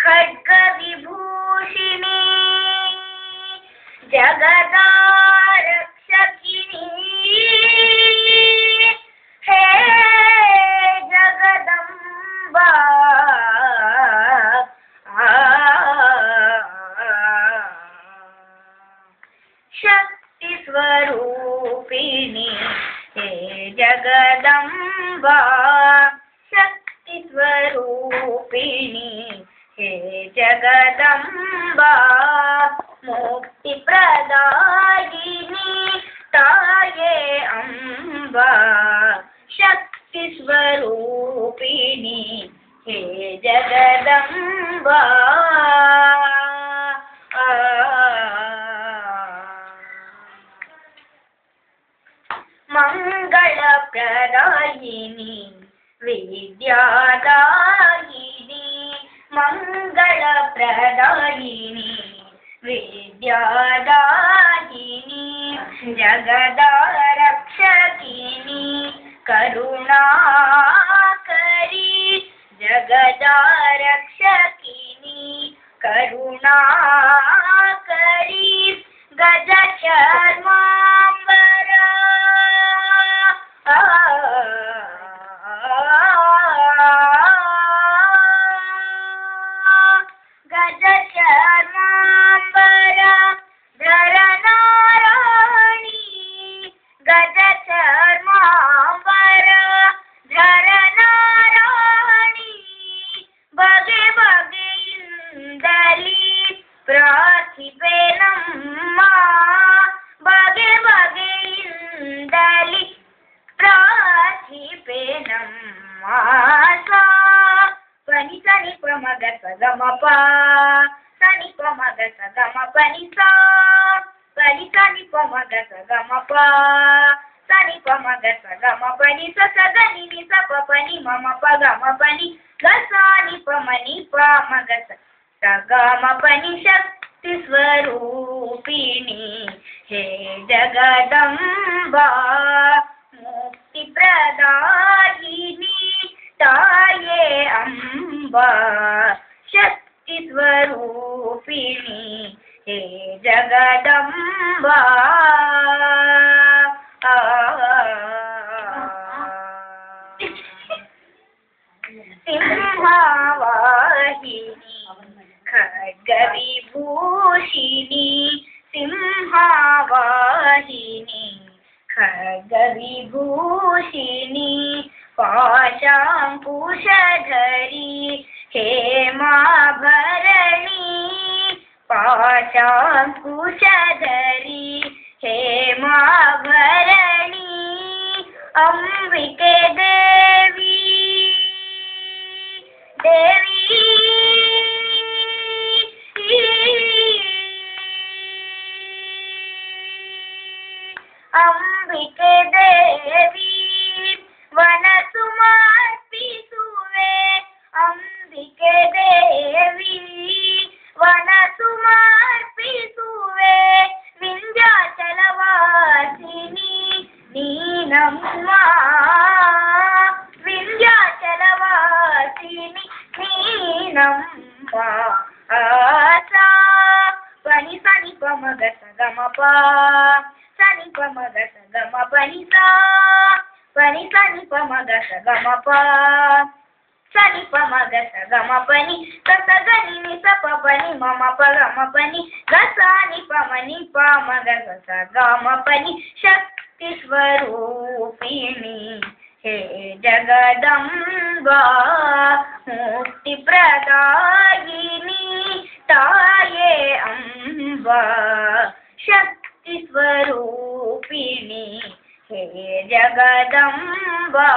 खड्ग विभूषिणी जगदा रक्षकिनी हे जगदंबा शक्ति स्वरूपिणी हे जगदंबा शक्ति स्वरूपिणी हे जगदंबा मुक्ति प्रदायिनी ताये अंबा शक्ति स्वरूपिणी हे जगदंबा मंगल प्रदायिनी विद्यादायिनी मंगल प्रदायिनी विद्यादायिनी जगदा रक्षकिनी करुणाकरी जगदा रक्षकिनी करुणाकरी गज चर्मांबरा गज चर्मांबरा धरनारायणी गज चर्मांबरा धरनारायणी बगे बಗೆಯಿಂದಲಿ ಪ್ರಾರ್ಥಿಪೆನಮ್ಮ ಬಗೆ ಬಗೆಯಿಂದಲಿ ಪ್ರಾರ್ಥಿಪೆನಮ್ಮ ಸಾ ಪನಿ ಸನಿ ಪಮಗ ಸಗಮಪ ಸನಿ ಪಮಗ ಸಗಮಪ ನಿ ಸಾ ಪನಿ ಸನಿ ಪಮಗ ಸಗಮಪ ಸನಿ ಪಮಗ ಸಗಮಪ ನಿ ಸ ಸಗನಿ ನಿ ಸ ಪನಿ ಮಮ ಪಗಮ ಪನಿ ಗಸಾನಿ ಪಮನಿ ಪಮಗ ಸಗಮಪನಿ शक्ति स्वरूपिणी हे जगदंबा मुक्ति प्रदायिनी ताये अंबा शक्ति स्वरूपिणी हे जगदंबा सिंहावाहिनी खड्ग विभूषिणी सिंहावाहिनी खड्ग विभूषिणी पाशांकुशधरी हेमाभरणी पाशांकुशधरी हेमाभरणी अंबिके देवी देवी अंबिके देवी वनसुमर्पिसुवे अंबिके देवी वनसुमर्पिसुवे विंध्याचलवासिनी नीनम्म विंध्याचलवासिनी नीनम्म आसा पनि सनि पमग सगमप सनि पमग सगम पनि सा पनि सनि पमग सगमप सनि पमग सगम पनि सगनि नि स पनि मम पगम पनि गसानि पमनि पमग सगम पनि शक्ति स्वरूपिणी हे जगदंबा मुक्ति प्रदायिनी ताये अंबा शक्ति स्वरूपिणी हे जगदंबा।